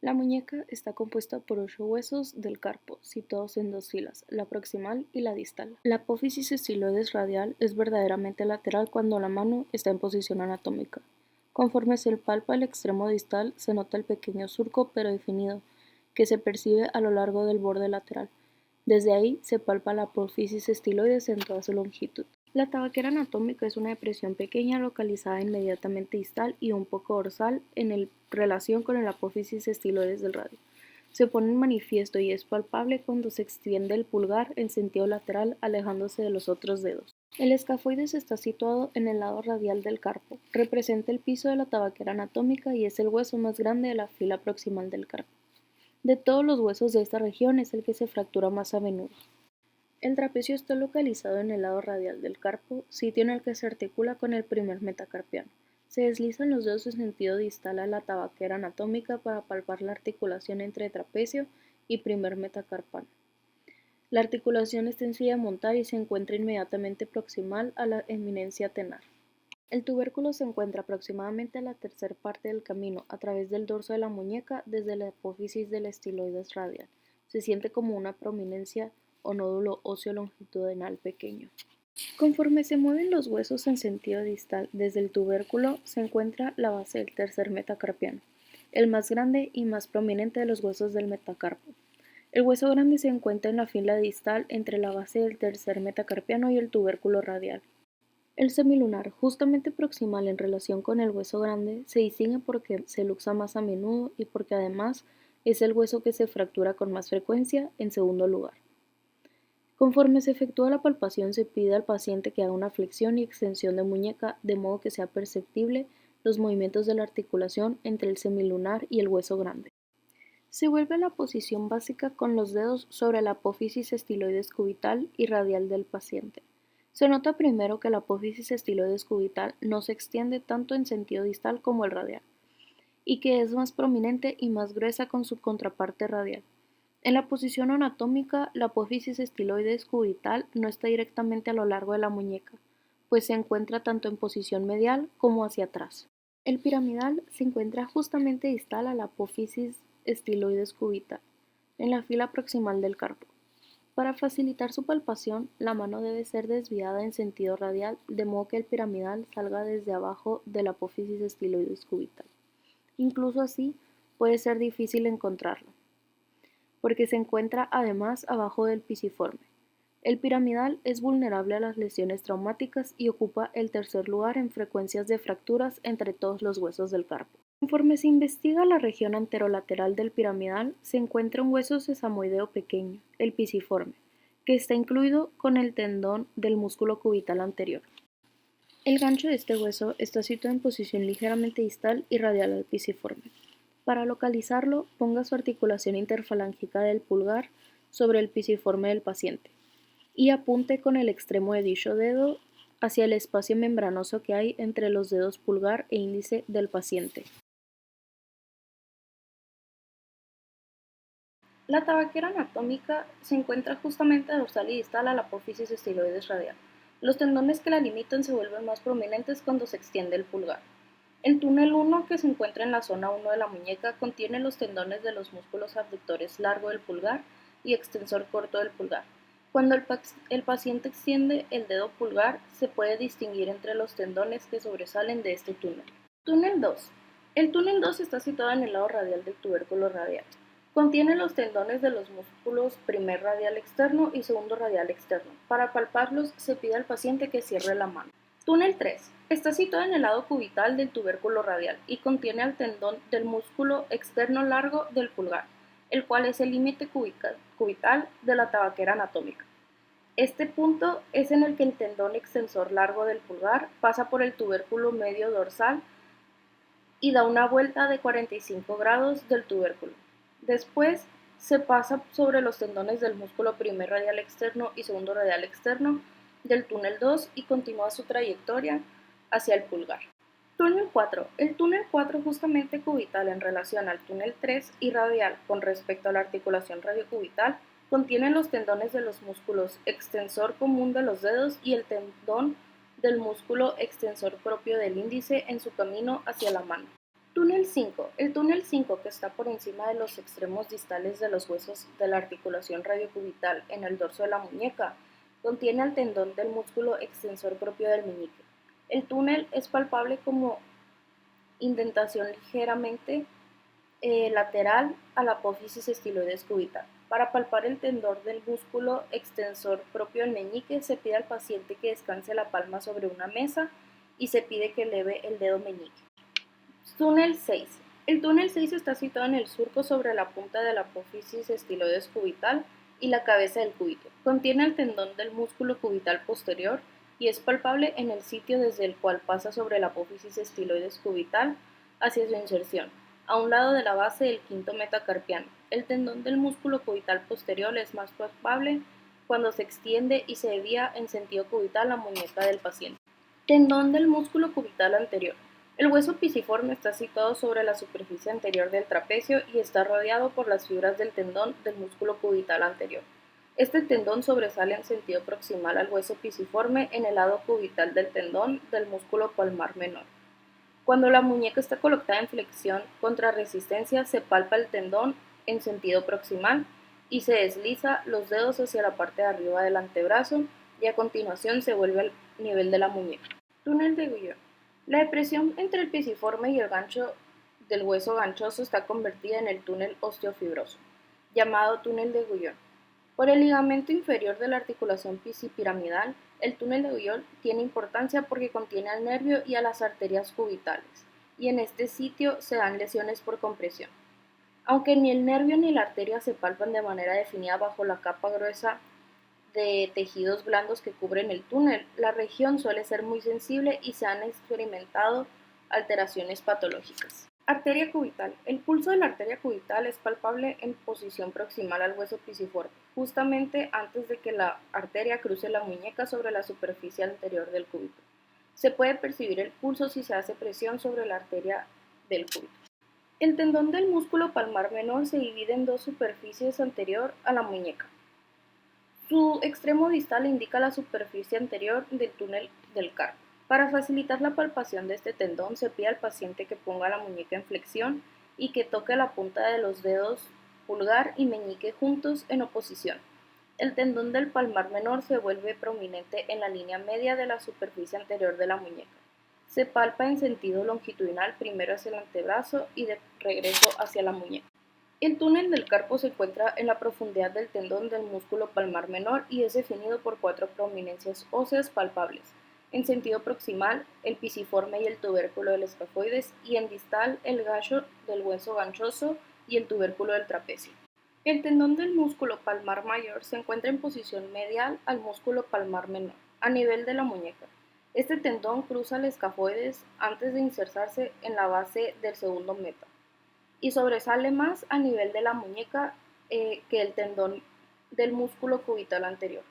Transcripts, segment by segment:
La muñeca está compuesta por 8 huesos del carpo, situados en dos filas, la proximal y la distal. La apófisis estiloides radial es verdaderamente lateral cuando la mano está en posición anatómica. Conforme se palpa el extremo distal, se nota el pequeño surco pero definido, que se percibe a lo largo del borde lateral. Desde ahí se palpa la apófisis estiloides en toda su longitud. La tabaquera anatómica es una depresión pequeña localizada inmediatamente distal y un poco dorsal en relación con el apófisis estiloides del radio. Se pone en manifiesto y es palpable cuando se extiende el pulgar en sentido lateral alejándose de los otros dedos. El escafoides está situado en el lado radial del carpo, representa el piso de la tabaquera anatómica y es el hueso más grande de la fila proximal del carpo. De todos los huesos de esta región es el que se fractura más a menudo. El trapecio está localizado en el lado radial del carpo, sitio en el que se articula con el primer metacarpiano. Se deslizan los dedos en sentido distal a la tabaquera anatómica para palpar la articulación entre trapecio y primer metacarpano. La articulación es sencilla de montar y se encuentra inmediatamente proximal a la eminencia tenar. El tubérculo se encuentra aproximadamente a la tercera parte del camino, a través del dorso de la muñeca, desde la apófisis del estiloides radial. Se siente como una prominencia o nódulo óseo longitudinal pequeño. Conforme se mueven los huesos en sentido distal desde el tubérculo, se encuentra la base del tercer metacarpiano, el más grande y más prominente de los huesos del metacarpo. El hueso grande se encuentra en la fila distal entre la base del tercer metacarpiano y el tubérculo radial. El semilunar, justamente proximal en relación con el hueso grande, se distingue porque se luxa más a menudo y porque además es el hueso que se fractura con más frecuencia en segundo lugar. Conforme se efectúa la palpación, se pide al paciente que haga una flexión y extensión de muñeca de modo que sea perceptible los movimientos de la articulación entre el semilunar y el hueso grande. Se vuelve a la posición básica con los dedos sobre la apófisis estiloides cubital y radial del paciente. Se nota primero que la apófisis estiloides cubital no se extiende tanto en sentido distal como el radial, y que es más prominente y más gruesa con su contraparte radial. En la posición anatómica, la apófisis estiloides cubital no está directamente a lo largo de la muñeca, pues se encuentra tanto en posición medial como hacia atrás. El piramidal se encuentra justamente distal a la apófisis estiloides cubital, en la fila proximal del carpo. Para facilitar su palpación, la mano debe ser desviada en sentido radial, de modo que el piramidal salga desde abajo de la apófisis estiloides cubital. Incluso así, puede ser difícil encontrarlo, porque se encuentra además abajo del pisiforme. El piramidal es vulnerable a las lesiones traumáticas y ocupa el tercer lugar en frecuencias de fracturas entre todos los huesos del carpo. Conforme se investiga la región anterolateral del piramidal, se encuentra un hueso sesamoideo pequeño, el pisiforme, que está incluido con el tendón del músculo cubital anterior. El gancho de este hueso está situado en posición ligeramente distal y radial al pisiforme. Para localizarlo, ponga su articulación interfalángica del pulgar sobre el pisiforme del paciente y apunte con el extremo de dicho dedo hacia el espacio membranoso que hay entre los dedos pulgar e índice del paciente. La tabaquera anatómica se encuentra justamente dorsal y distal a la apófisis estiloides radial. Los tendones que la limitan se vuelven más prominentes cuando se extiende el pulgar. El túnel 1, que se encuentra en la zona 1 de la muñeca, contiene los tendones de los músculos abductores largo del pulgar y extensor corto del pulgar. Cuando el paciente extiende el dedo pulgar, se puede distinguir entre los tendones que sobresalen de este túnel. Túnel 2. El túnel 2 está situado en el lado radial del tubérculo radial. Contiene los tendones de los músculos primer radial externo y segundo radial externo. Para palparlos, se pide al paciente que cierre la mano. Túnel 3. Está situado en el lado cubital del tubérculo radial y contiene el tendón del músculo externo largo del pulgar, el cual es el límite cubital de la tabaquera anatómica. Este punto es en el que el tendón extensor largo del pulgar pasa por el tubérculo medio dorsal y da una vuelta de 45 grados del tubérculo. Después se pasa sobre los tendones del músculo primer radial externo y segundo radial externo del túnel 2 y continúa su trayectoria hacia el pulgar. Túnel 4. El túnel 4, justamente cubital en relación al túnel 3 y radial con respecto a la articulación radiocubital, contiene los tendones de los músculos extensor común de los dedos y el tendón del músculo extensor propio del índice en su camino hacia la mano. Túnel 5. El túnel 5, que está por encima de los extremos distales de los huesos de la articulación radiocubital en el dorso de la muñeca, contiene el tendón del músculo extensor propio del meñique. El túnel es palpable como indentación ligeramente lateral a la apófisis estiloides cubital. Para palpar el tendón del músculo extensor propio del meñique, se pide al paciente que descanse la palma sobre una mesa y se pide que eleve el dedo meñique. Túnel 6. El túnel 6 está situado en el surco sobre la punta de la apófisis estiloides cubital y la cabeza del cúbito. Contiene el tendón del músculo cubital posterior y es palpable en el sitio desde el cual pasa sobre la apófisis estiloides cubital hacia su inserción, a un lado de la base del quinto metacarpiano. El tendón del músculo cubital posterior es más palpable cuando se extiende y se desvía en sentido cubital la muñeca del paciente. Tendón del músculo cubital anterior. El hueso pisiforme está situado sobre la superficie anterior del trapecio y está rodeado por las fibras del tendón del músculo cubital anterior. Este tendón sobresale en sentido proximal al hueso pisiforme en el lado cubital del tendón del músculo palmar menor. Cuando la muñeca está colocada en flexión contra resistencia, se palpa el tendón en sentido proximal y se desliza los dedos hacia la parte de arriba del antebrazo y a continuación se vuelve al nivel de la muñeca. Túnel de Guyon. La depresión entre el pisiforme y el gancho del hueso ganchoso está convertida en el túnel osteofibroso, llamado túnel de Guyon. Por el ligamento inferior de la articulación pisipiramidal, el túnel de Guyon tiene importancia porque contiene al nervio y a las arterias cubitales, y en este sitio se dan lesiones por compresión. Aunque ni el nervio ni la arteria se palpan de manera definida bajo la capa gruesa de tejidos blandos que cubren el túnel, la región suele ser muy sensible y se han experimentado alteraciones patológicas. Arteria cubital. El pulso de la arteria cubital es palpable en posición proximal al hueso pisiforme, justamente antes de que la arteria cruce la muñeca sobre la superficie anterior del cúbito. Se puede percibir el pulso si se hace presión sobre la arteria del cúbito. El tendón del músculo palmar menor se divide en dos superficies anterior a la muñeca. Su extremo distal indica la superficie anterior del túnel del carpo. Para facilitar la palpación de este tendón, se pide al paciente que ponga la muñeca en flexión y que toque la punta de los dedos pulgar y meñique juntos en oposición. El tendón del palmar menor se vuelve prominente en la línea media de la superficie anterior de la muñeca. Se palpa en sentido longitudinal primero hacia el antebrazo y de regreso hacia la muñeca. El túnel del carpo se encuentra en la profundidad del tendón del músculo palmar menor y es definido por cuatro prominencias óseas palpables. En sentido proximal, el pisiforme y el tubérculo del escafoides, y en distal, el gancho del hueso ganchoso y el tubérculo del trapecio. El tendón del músculo palmar mayor se encuentra en posición medial al músculo palmar menor, a nivel de la muñeca. Este tendón cruza el escafoides antes de insertarse en la base del segundo meta y sobresale más a nivel de la muñeca que el tendón del músculo cubital anterior.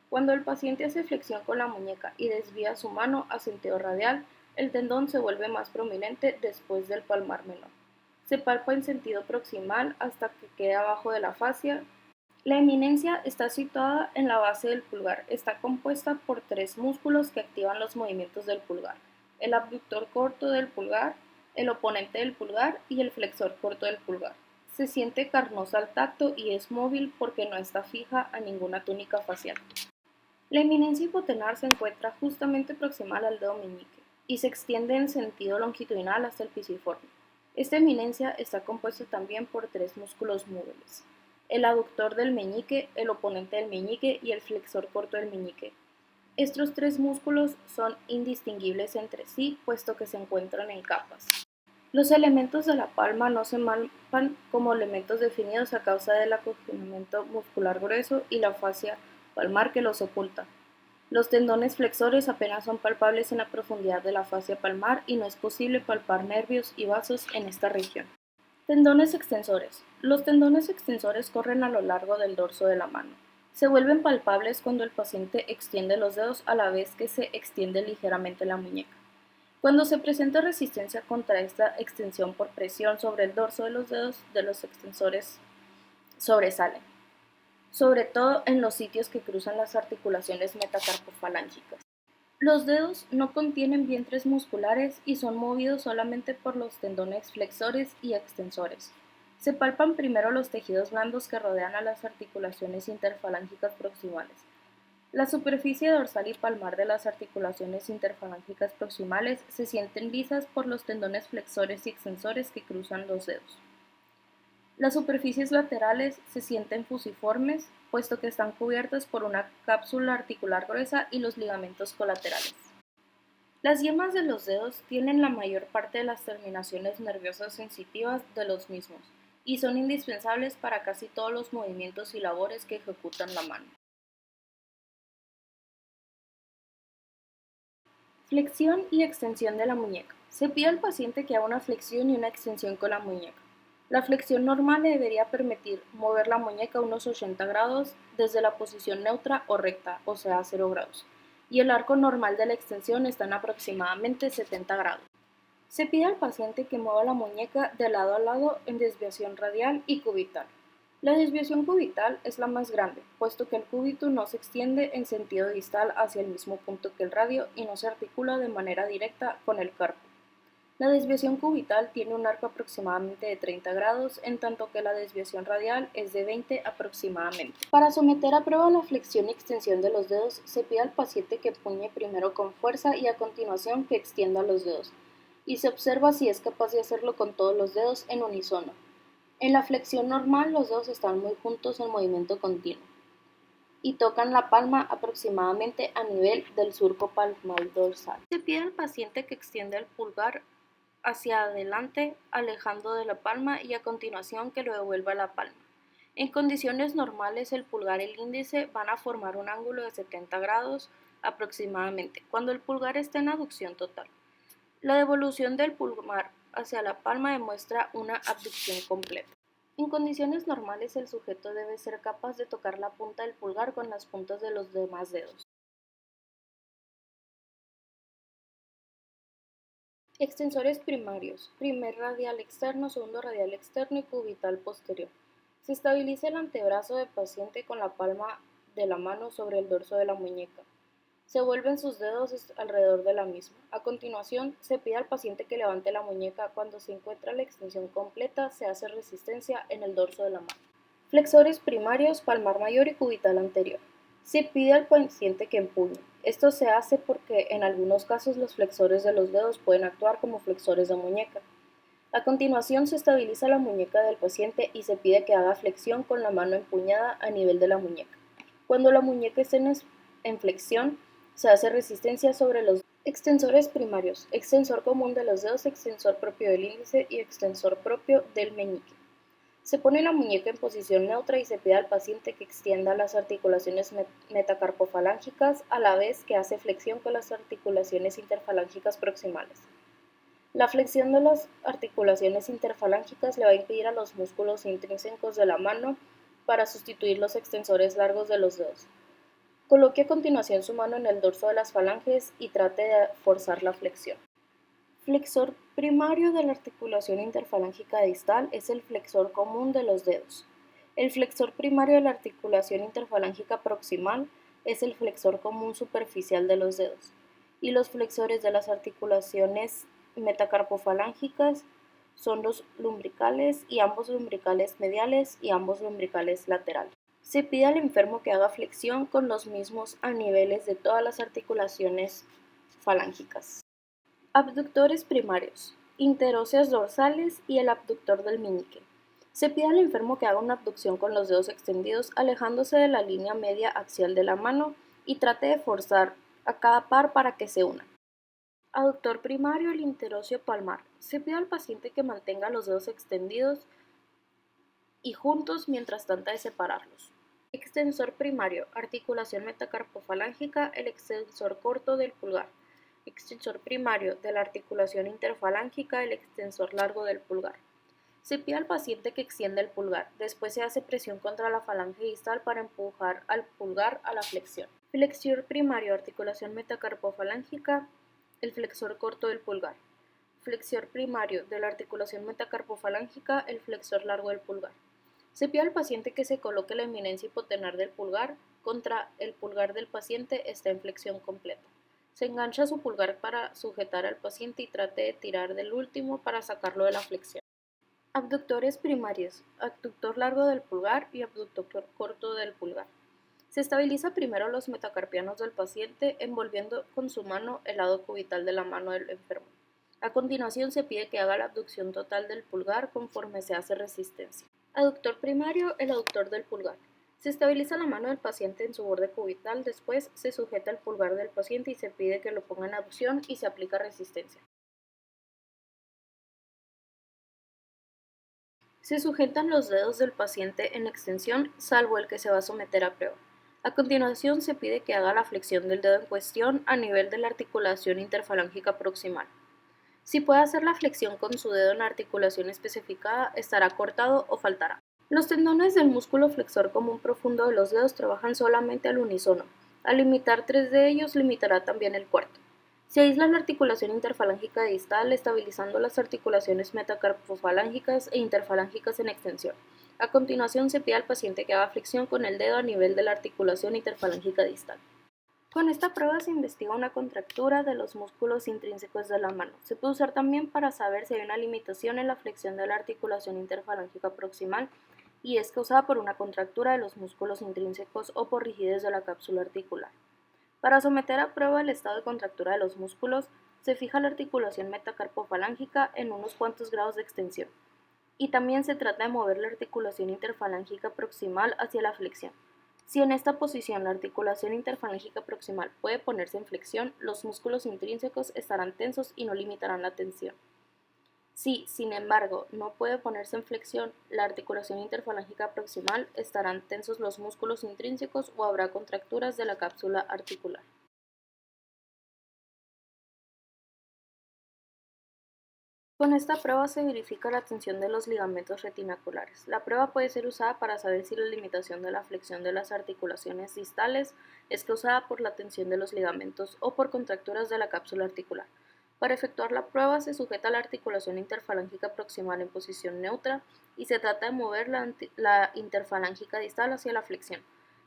Cuando el paciente hace flexión con la muñeca y desvía su mano a sentido radial, el tendón se vuelve más prominente después del palmar menor. Se palpa en sentido proximal hasta que queda abajo de la fascia. La eminencia está situada en la base del pulgar. Está compuesta por tres músculos que activan los movimientos del pulgar: el abductor corto del pulgar, el oponente del pulgar y el flexor corto del pulgar. Se siente carnosa al tacto y es móvil porque no está fija a ninguna túnica facial. La eminencia hipotenar se encuentra justamente proximal al dedo meñique y se extiende en sentido longitudinal hasta el pisiforme. Esta eminencia está compuesta también por tres músculos móviles: el aductor del meñique, el oponente del meñique y el flexor corto del meñique. Estos tres músculos son indistinguibles entre sí, puesto que se encuentran en capas. Los elementos de la palma no se mapan como elementos definidos a causa del acoginamiento muscular grueso y la fascia palmar que los oculta. Los tendones flexores apenas son palpables en la profundidad de la fascia palmar y no es posible palpar nervios y vasos en esta región. Tendones extensores. Los tendones extensores corren a lo largo del dorso de la mano. Se vuelven palpables cuando el paciente extiende los dedos a la vez que se extiende ligeramente la muñeca. Cuando se presenta resistencia contra esta extensión por presión sobre el dorso de los dedos de los extensores sobresalen, sobre todo en los sitios que cruzan las articulaciones metacarpofalángicas. Los dedos no contienen vientres musculares y son movidos solamente por los tendones flexores y extensores. Se palpan primero los tejidos blandos que rodean a las articulaciones interfalángicas proximales. La superficie dorsal y palmar de las articulaciones interfalángicas proximales se sienten lisas por los tendones flexores y extensores que cruzan los dedos. Las superficies laterales se sienten fusiformes, puesto que están cubiertas por una cápsula articular gruesa y los ligamentos colaterales. Las yemas de los dedos tienen la mayor parte de las terminaciones nerviosas sensitivas de los mismos y son indispensables para casi todos los movimientos y labores que ejecutan la mano. Flexión y extensión de la muñeca. Se pide al paciente que haga una flexión y una extensión con la muñeca. La flexión normal le debería permitir mover la muñeca unos 80 grados desde la posición neutra o recta, o sea, 0 grados, y el arco normal de la extensión está en aproximadamente 70 grados. Se pide al paciente que mueva la muñeca de lado a lado en desviación radial y cubital. La desviación cubital es la más grande, puesto que el cúbito no se extiende en sentido distal hacia el mismo punto que el radio y no se articula de manera directa con el carpo. La desviación cubital tiene un arco aproximadamente de 30 grados, en tanto que la desviación radial es de 20 aproximadamente. Para someter a prueba la flexión y extensión de los dedos, se pide al paciente que empuñe primero con fuerza y a continuación que extienda los dedos, y se observa si es capaz de hacerlo con todos los dedos en unísono. En la flexión normal, los dedos están muy juntos en movimiento continuo y tocan la palma aproximadamente a nivel del surco palmar dorsal. Se pide al paciente que extienda el pulgar hacia adelante, alejando de la palma y a continuación que lo devuelva a la palma. En condiciones normales, el pulgar y el índice van a formar un ángulo de 70 grados aproximadamente, cuando el pulgar está en aducción total. La devolución del pulgar hacia la palma demuestra una abducción completa. En condiciones normales, el sujeto debe ser capaz de tocar la punta del pulgar con las puntas de los demás dedos. Extensores primarios: primer radial externo, segundo radial externo y cubital posterior. Se estabiliza el antebrazo del paciente con la palma de la mano sobre el dorso de la muñeca. Se vuelven sus dedos alrededor de la misma. A continuación, se pide al paciente que levante la muñeca. Cuando se encuentra la extensión completa, se hace resistencia en el dorso de la mano. Flexores primarios, palmar mayor y cubital anterior. Se pide al paciente que empuñe. Esto se hace porque en algunos casos los flexores de los dedos pueden actuar como flexores de muñeca. A continuación se estabiliza la muñeca del paciente y se pide que haga flexión con la mano empuñada a nivel de la muñeca. Cuando la muñeca esté en flexión, se hace resistencia sobre los extensores primarios: extensor común de los dedos, extensor propio del índice y extensor propio del meñique. Se pone la muñeca en posición neutra y se pide al paciente que extienda las articulaciones metacarpofalángicas a la vez que hace flexión con las articulaciones interfalángicas proximales. La flexión de las articulaciones interfalángicas le va a impedir a los músculos intrínsecos de la mano para sustituir los extensores largos de los dedos. Coloque a continuación su mano en el dorso de las falanges y trate de forzar la flexión. Flexor primario de la articulación interfalángica distal es el flexor común de los dedos. El flexor primario de la articulación interfalángica proximal es el flexor común superficial de los dedos. Y los flexores de las articulaciones metacarpofalángicas son los lumbricales y ambos lumbricales mediales y ambos lumbricales laterales. Se pide al enfermo que haga flexión con los mismos a niveles de todas las articulaciones falángicas. Abductores primarios: interóseas dorsales y el abductor del meñique. Se pide al enfermo que haga una abducción con los dedos extendidos, alejándose de la línea media axial de la mano y trate de forzar a cada par para que se unan. Aductor primario: el interóseo palmar. Se pide al paciente que mantenga los dedos extendidos y juntos mientras trata de separarlos. Extensor primario: articulación metacarpofalángica, el extensor corto del pulgar. Extensor primario de la articulación interfalángica, el extensor largo del pulgar. Se pide al paciente que extienda el pulgar. Después se hace presión contra la falange distal para empujar al pulgar a la flexión. Flexor primario: articulación metacarpofalángica, el flexor corto del pulgar. Flexor primario de la articulación metacarpofalángica, el flexor largo del pulgar. Se pide al paciente que se coloque la eminencia hipotenar del pulgar contra el pulgar del paciente está en flexión completa. Se engancha su pulgar para sujetar al paciente y trate de tirar del último para sacarlo de la flexión. Abductores primarios: abductor largo del pulgar y abductor corto del pulgar. Se estabiliza primero los metacarpianos del paciente envolviendo con su mano el lado cubital de la mano del enfermo. A continuación se pide que haga la abducción total del pulgar conforme se hace resistencia. Aductor primario: el aductor del pulgar. Se estabiliza la mano del paciente en su borde cubital, después se sujeta el pulgar del paciente y se pide que lo ponga en abducción y se aplica resistencia. Se sujetan los dedos del paciente en extensión, salvo el que se va a someter a prueba. A continuación se pide que haga la flexión del dedo en cuestión a nivel de la articulación interfalángica proximal. Si puede hacer la flexión con su dedo en la articulación especificada, estará cortado o faltará. Los tendones del músculo flexor común profundo de los dedos trabajan solamente al unísono. Al limitar 3 de ellos, limitará también el cuarto. Se aísla la articulación interfalángica distal, estabilizando las articulaciones metacarpofalángicas e interfalángicas en extensión. A continuación, se pide al paciente que haga flexión con el dedo a nivel de la articulación interfalángica distal. Con esta prueba se investiga una contractura de los músculos intrínsecos de la mano. Se puede usar también para saber si hay una limitación en la flexión de la articulación interfalángica proximal y es causada por una contractura de los músculos intrínsecos o por rigidez de la cápsula articular. Para someter a prueba el estado de contractura de los músculos, se fija la articulación metacarpofalángica en unos cuantos grados de extensión, y también se trata de mover la articulación interfalángica proximal hacia la flexión. Si en esta posición la articulación interfalángica proximal puede ponerse en flexión, los músculos intrínsecos estarán tensos y no limitarán la tensión. Si, sin embargo, no puede ponerse en flexión, la articulación interfalángica proximal, estarán tensos los músculos intrínsecos o habrá contracturas de la cápsula articular. Con esta prueba se verifica la tensión de los ligamentos retinaculares. La prueba puede ser usada para saber si la limitación de la flexión de las articulaciones distales es causada por la tensión de los ligamentos o por contracturas de la cápsula articular. Para efectuar la prueba se sujeta la articulación interfalángica proximal en posición neutra y se trata de mover la interfalángica distal hacia la flexión.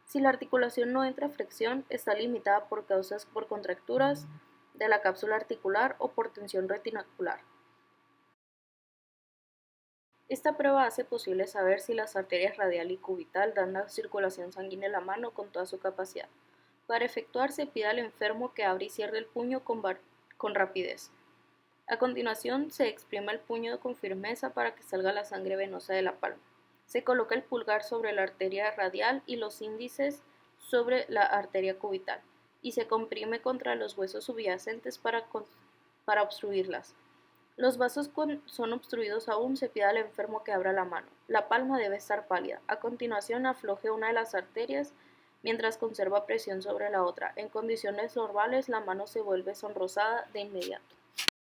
Si la articulación no entra en flexión, está limitada por causas por contracturas de la cápsula articular o por tensión retinacular. Esta prueba hace posible saber si las arterias radial y cubital dan la circulación sanguínea a la mano con toda su capacidad. Para efectuar se pide al enfermo que abra y cierre el puño con rapidez. A continuación se exprime el puño con firmeza para que salga la sangre venosa de la palma. Se coloca el pulgar sobre la arteria radial y los índices sobre la arteria cubital y se comprime contra los huesos subyacentes para obstruirlas. Los vasos son obstruidos aún, se pide al enfermo que abra la mano. La palma debe estar pálida. A continuación afloje una de las arterias mientras conserva presión sobre la otra. En condiciones normales la mano se vuelve sonrosada de inmediato.